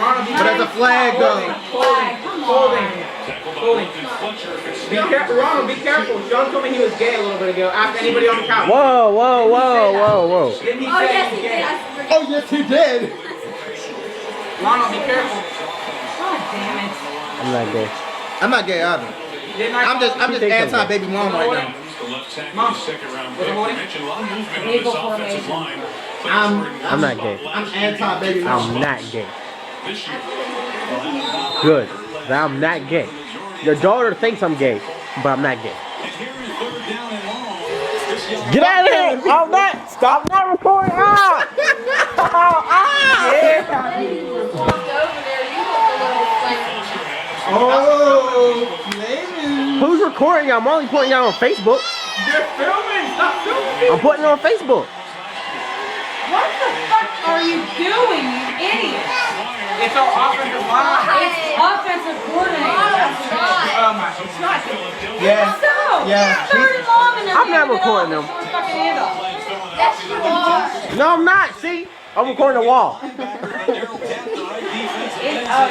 But there's a flag though. Holding. Be careful, Ronald, be careful. Sean told me he was gay a little bit ago. Ask anybody on the couch. Whoa. Didn't he Oh, say yes, he's he gay? did. Oh yes, he did. Ronald, be careful. God damn it. I'm not gay. I'm not gay either. Didn't I I'm just think I'm anti-baby mom right now. Mom. Legal formation. I'm not gay. I'm anti-baby mom. I'm not gay. Good. I'm not gay. Your daughter thinks I'm gay, but I'm not gay. Get out of here! I'm not. Stop not recording. Ah! You walked over there, you looked a little funny. Oh, flaming. Who's recording? I'm only putting y'all on Facebook. You're filming. Stop filming. I'm putting it on Facebook. What the fuck are you doing, you idiot? It's our offensive line. It's offensive coordinator. That's what it is. Oh my, it's not. Yeah. So, Yeah, third and long and I'm not recording them. Fucking handoff. Yes, you are. No, I'm not. See? I'm recording the wall.